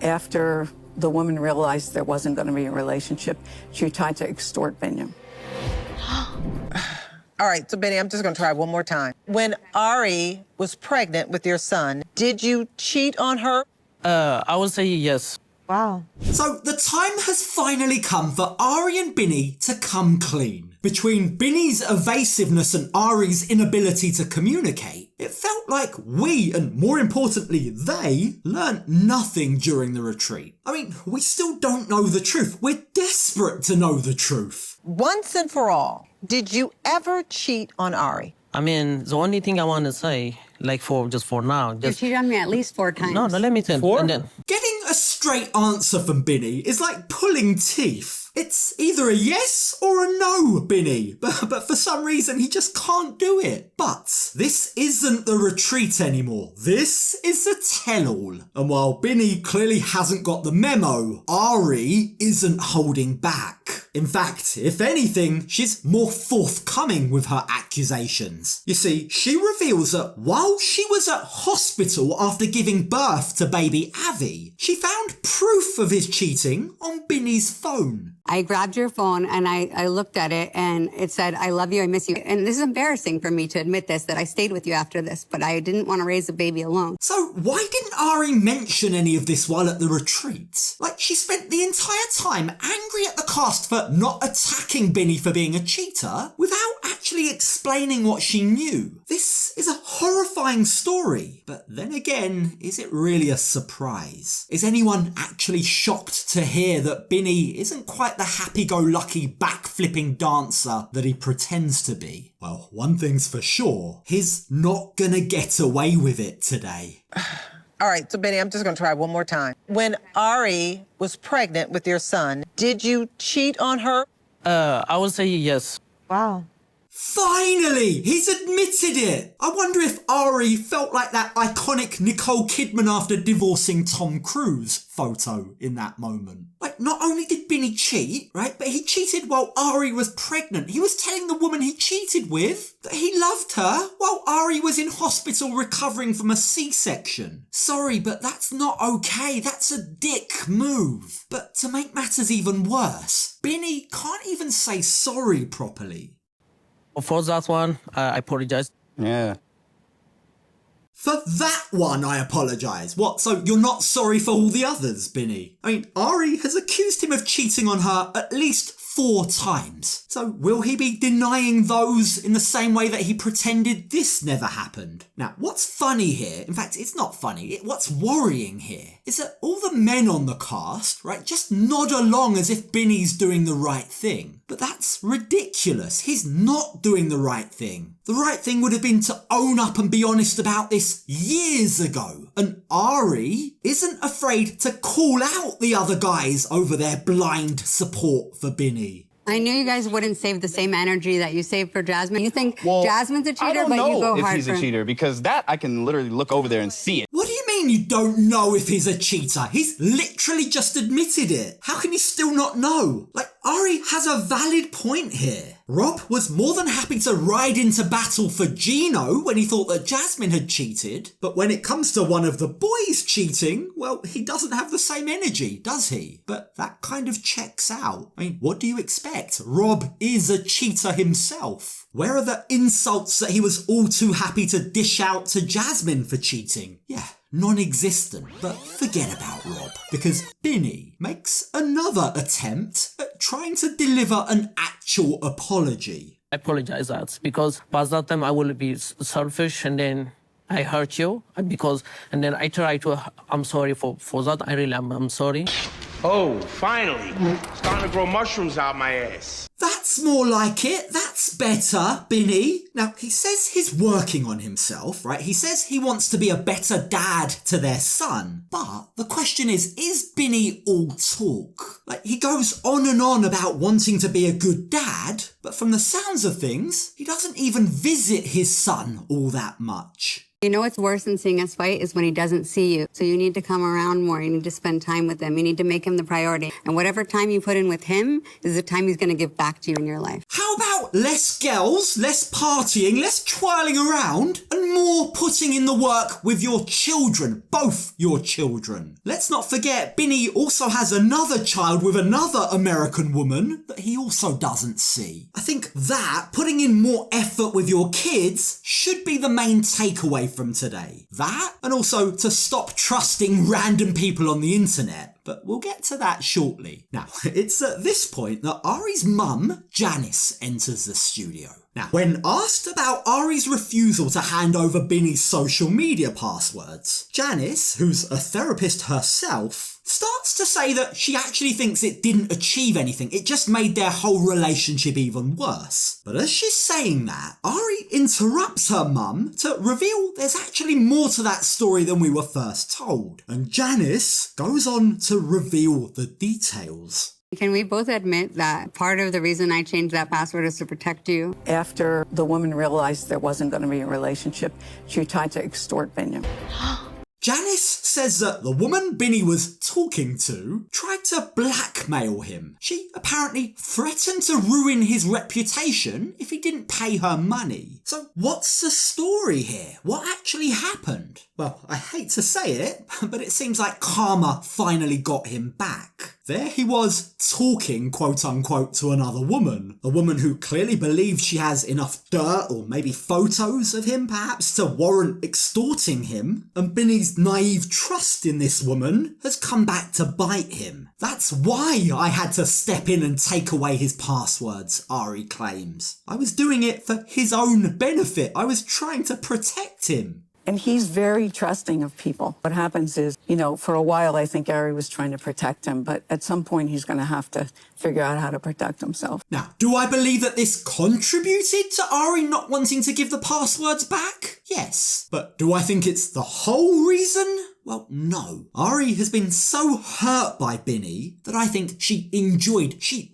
After the woman realized there wasn't going to be a relationship, she tried to extort Bini. All right, so Bini, I'm just gonna try one more time. When Ari was pregnant with your son, did you cheat on her? I would say yes. Wow. So the time has finally come for Ari and Bini to come clean. Between Bini's evasiveness and Ari's inability to communicate, it felt like we, and more importantly they, learnt nothing during the retreat. I mean, we still don't know the truth. We're desperate to know the truth. Once and for all, did you ever cheat on Ari? I mean, the only thing I want to say, like for now, You cheated on me at least 4 times. No, let me tell you. And then, Getting a straight answer from Bini is like pulling teeth. It's either a yes or a no, Bini, but for some reason he just can't do it. But this isn't the retreat anymore. This is the tell-all. And while Bini clearly hasn't got the memo, Ari isn't holding back. In fact, if anything, she's more forthcoming with her accusations. You see, she reveals that while she was at hospital after giving birth to baby Avi, she found proof of his cheating on Bini's phone. I grabbed your phone and I looked at it and it said, I love you, I miss you. And this is embarrassing for me to admit this, that I stayed with you after this, but I didn't want to raise a baby alone. So why didn't Ari mention any of this while at the retreat? Like, she spent the entire time angry at the cast for not attacking Bini for being a cheater without actually explaining what she knew. This is a horrifying story, but then again, is it really a surprise? Is anyone actually shocked to hear that Bini isn't quite the happy-go-lucky back-flipping dancer that he pretends to be? Well, one thing's for sure, he's not gonna get away with it today. All right, so Bini, I'm just gonna try one more time. When Ari was pregnant with your son, did you cheat on her? I would say yes. Wow. Finally! He's admitted it! I wonder if Ari felt like that iconic Nicole Kidman after divorcing Tom Cruise photo in that moment. Like, not only did Bini cheat, right, but he cheated while Ari was pregnant. He was telling the woman he cheated with that he loved her while Ari was in hospital recovering from a C-section. Sorry, but that's not okay. That's a dick move. But to make matters even worse, Bini can't even say sorry properly. For that one, I apologize. Yeah. For that one, I apologise. What, so you're not sorry for all the others, Bini? I mean, Ari has accused him of cheating on her at least 4 times. So will he be denying those in the same way that he pretended this never happened? Now, what's funny here, in fact, it's not funny, what's worrying here, is that all the men on the cast, right, just nod along as if Bini's doing the right thing. But that's ridiculous. He's not doing the right thing. The right thing would have been to own up and be honest about this years ago. And Ari isn't afraid to call out the other guys over their blind support for Bini. I knew you guys wouldn't save the same energy that you saved for Jasmine. You think Jasmine's a cheater, but you go hard for him. I don't know if he's a cheater, because that I can literally look over there and see it. What do you mean you don't know if he's a cheater? He's literally just admitted it. How can you still not know? Like, Ari has a valid point here. Rob was more than happy to ride into battle for Gino when he thought that Jasmine had cheated, but when it comes to one of the boys cheating, well, he doesn't have the same energy, does he? But that kind of checks out. I mean, what do you expect? Rob is a cheater himself. Where are the insults that he was all too happy to dish out to Jasmine for cheating? Yeah, non-existent. But forget about Rob, because Bini makes another attempt at trying to deliver an actual apology. I apologize that because past that time I will be selfish and then I hurt you and then I try to, I'm sorry for that. I'm sorry. Oh, finally. Starting to grow mushrooms out my ass. That's more like it. That's better, Bini. Now, he says he's working on himself, right? He says he wants to be a better dad to their son. But the question is Bini all talk? Like, he goes on and on about wanting to be a good dad, but from the sounds of things, he doesn't even visit his son all that much. You know what's worse than seeing us fight is when he doesn't see you. So you need to come around more. You need to spend time with him. You need to make him the priority. And whatever time you put in with him is the time he's going to give back to you in your life. How about less girls, less partying, less twirling around, and more putting in the work with your children, both your children? Let's not forget, Bini also has another child with another American woman that he also doesn't see. I think that, putting in more effort with your kids, should be the main takeaway from today. That, and also to stop trusting random people on the internet. But we'll get to that shortly. Now, it's at this point that Ari's mum, Janice, enters the studio. Now, when asked about Ari's refusal to hand over Bini's social media passwords, Janice, who's a therapist herself, starts to say that she actually thinks it didn't achieve anything, it just made their whole relationship even worse. But as she's saying that, Ari interrupts her mum to reveal there's actually more to that story than we were first told. And Janice goes on to reveal the details. Can we both admit that part of the reason I changed that password is to protect you? After the woman realized there wasn't going to be a relationship, she tried to extort Bini. Janice says that the woman Bini was talking to tried to blackmail him. She apparently threatened to ruin his reputation if he didn't pay her money. So what's the story here? What actually happened? Well, I hate to say it, but it seems like karma finally got him back. There he was talking, quote unquote, to another woman. A woman who clearly believes she has enough dirt or maybe photos of him perhaps to warrant extorting him. And Bini's naive trust in this woman has come back to bite him. That's why I had to step in and take away his passwords, Ari claims. I was doing it for his own benefit. I was trying to protect him. And he's very trusting of people. What happens is, for a while, I think Ari was trying to protect him, but at some point he's going to have to figure out how to protect himself. Now, do I believe that this contributed to Ari not wanting to give the passwords back? Yes. But do I think it's the whole reason? Well, no. Ari has been so hurt by Bini that I think she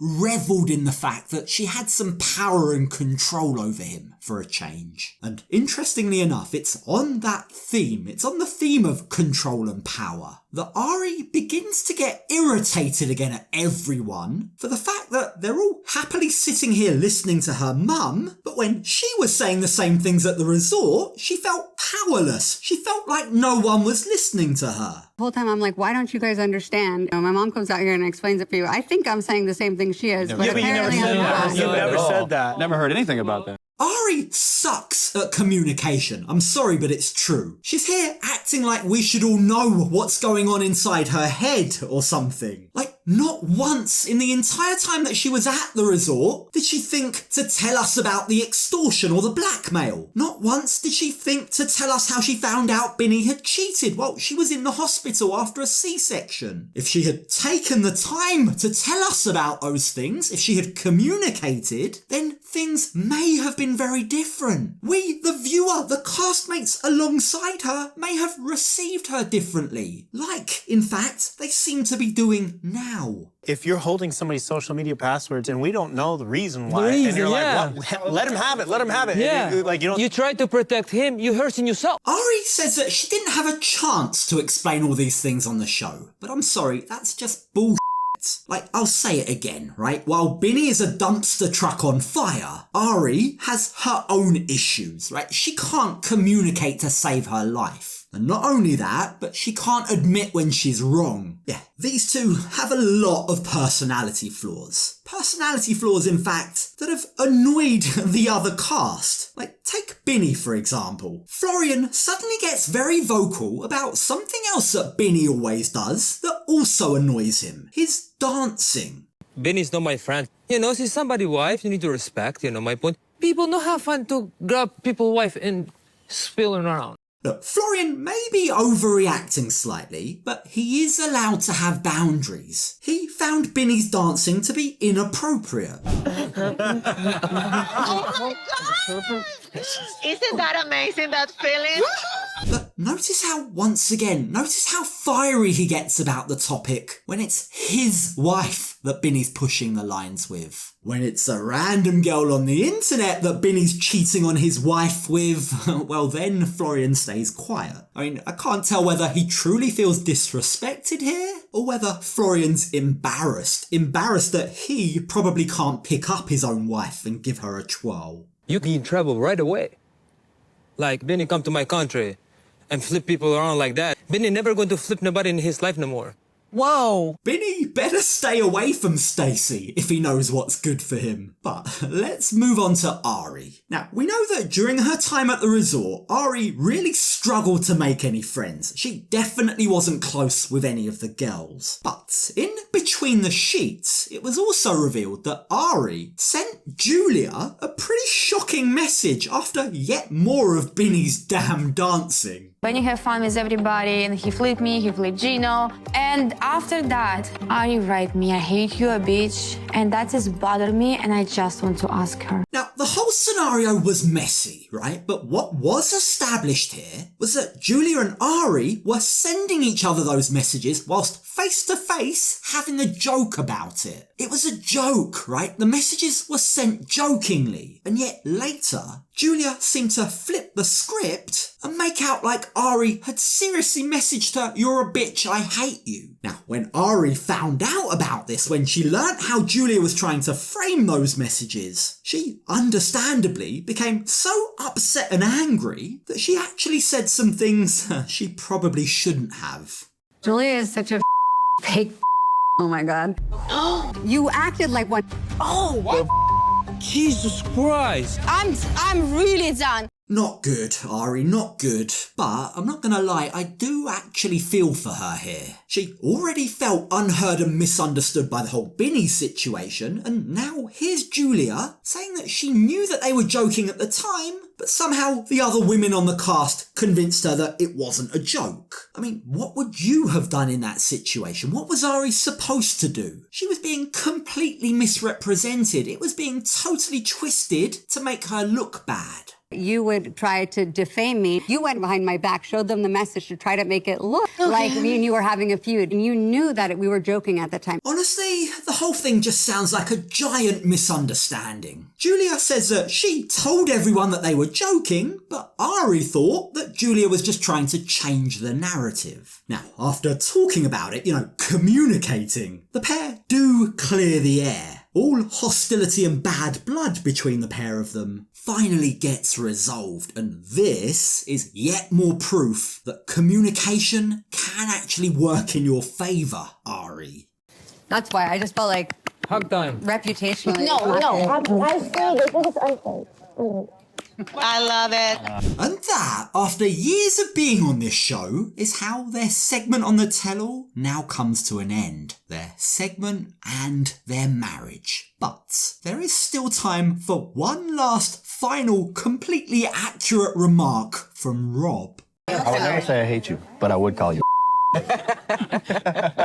revelled in the fact that she had some power and control over him for a change. And interestingly enough, it's on that theme, it's on the theme of control and power, that Ari begins to get irritated again at everyone for the fact that they're all happily sitting here listening to her mum, but when she was saying the same things at the resort, she felt powerless. She felt like no one was listening to her. The whole time I'm like, why don't you guys understand? My mom comes out here and explains it for you. I think I'm saying the same thing she is, but apparently I'm not. You never said that. Never heard anything about that. Ari sucks at communication. I'm sorry, but it's true. She's here acting like we should all know what's going on inside her head or something. Like, not once in the entire time that she was at the resort did she think to tell us about the extortion or the blackmail. Not once did she think to tell us how she found out Bini had cheated while she was in the hospital after a C-section. If she had taken the time to tell us about those things, if she had communicated, then things may have been very different. We, the viewer, the castmates alongside her, may have received her differently. Like, in fact, they seem to be doing now. If you're holding somebody's social media passwords and we don't know the reason why, and you're like, well, let him have it, let him have it. Yeah. Like, you try to protect him, you're hurting yourself. Ari says that she didn't have a chance to explain all these things on the show. But I'm sorry, that's just bullshit. Like, I'll say it again, right? While Bini is a dumpster truck on fire, Ari has her own issues, right? She can't communicate to save her life. And not only that, but she can't admit when she's wrong. Yeah, these two have a lot of personality flaws. Personality flaws, in fact, that have annoyed the other cast. Like, take Bini, for example. Florian suddenly gets very vocal about something else that Bini always does that also annoys him. His dancing. Bini's not my friend. She's somebody's wife, you need to respect, my point. People don't have fun to grab people's wife and spilling around. Look, Florian may be overreacting slightly, but he is allowed to have boundaries. He found Bini's dancing to be inappropriate. Oh my God! Isn't that amazing, that feeling? But notice how fiery he gets about the topic when it's his wife that Bini's pushing the lines with. When it's a random girl on the internet that Bini's cheating on his wife with, well then Florian stays quiet. I mean, I can't tell whether he truly feels disrespected here, or whether Florian's embarrassed that he probably can't pick up his own wife and give her a twirl. You can travel right away. Like, Bini come to my country and flip people around like that. Bini never going to flip nobody in his life no more. Whoa. Bini better stay away from Stacy if he knows what's good for him. But let's move on to Ari. Now, we know that during her time at the resort, Ari really struggled to make any friends. She definitely wasn't close with any of the girls. But in Between the Sheets, it was also revealed that Ari sent Julia a pretty shocking message after yet more of Bini's damn dancing. Benny have fun with everybody, and he flipped me, he flipped Gino. And after that, Ari write me, I hate you, a bitch. And that just bothered me, and I just want to ask her. Now, the whole scenario was messy, right? But what was established here was that Julia and Ari were sending each other those messages whilst face to face having a joke about it. It was a joke, right? The messages were sent jokingly. And yet later, Julia seemed to flip the script and make out like Ari had seriously messaged her, "You're a bitch, I hate you." Now, when Ari found out about this, when she learnt how Julia was trying to frame those messages, she understandably became so upset and angry that she actually said some things she probably shouldn't have. Julia is such a fake. Oh my God. You acted like one. Jesus Christ. I'm really done. Not good, Ari, not good. But I'm not gonna lie, I do actually feel for her here. She already felt unheard and misunderstood by the whole Bini situation, and now here's Julia saying that she knew that they were joking at the time, but somehow the other women on the cast convinced her that it wasn't a joke. I mean, what would you have done in that situation? What was Ari supposed to do? She was being completely misrepresented. It was being totally twisted to make her look bad. You would try to defame me. You went behind my back, showed them the message to try to make it look like me and you were having a feud. And you knew that we were joking at the time. Honestly, the whole thing just sounds like a giant misunderstanding. Julia says that she told everyone that they were joking, but Ari thought that Julia was just trying to change the narrative. Now, after talking about it, communicating, the pair do clear the air. All hostility and bad blood between the pair of them finally gets resolved, and this is yet more proof that communication can actually work in your favour, Ari. That's why I just felt like Hug time. reputationally. No. I see. This is unfair. I love it. And that, after years of being on this show, is how their segment on the tell-all now comes to an end. Their segment and their marriage. But there is still time for one last, final, completely accurate remark from Rob. I would never say I hate you, but I would call you.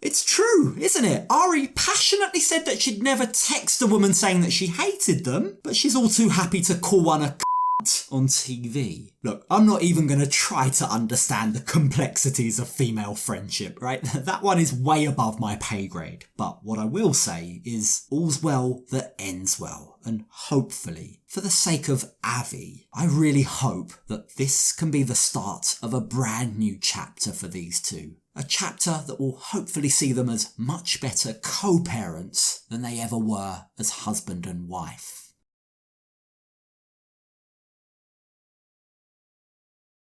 It's true, isn't it? Ari passionately said that she'd never text a woman saying that she hated them, but she's all too happy to call one a on TV. Look, I'm not even going to try to understand the complexities of female friendship, right? That one is way above my pay grade. But what I will say is all's well that ends well. And hopefully, for the sake of Avi, I really hope that this can be the start of a brand new chapter for these two. A chapter that will hopefully see them as much better co-parents than they ever were as husband and wife.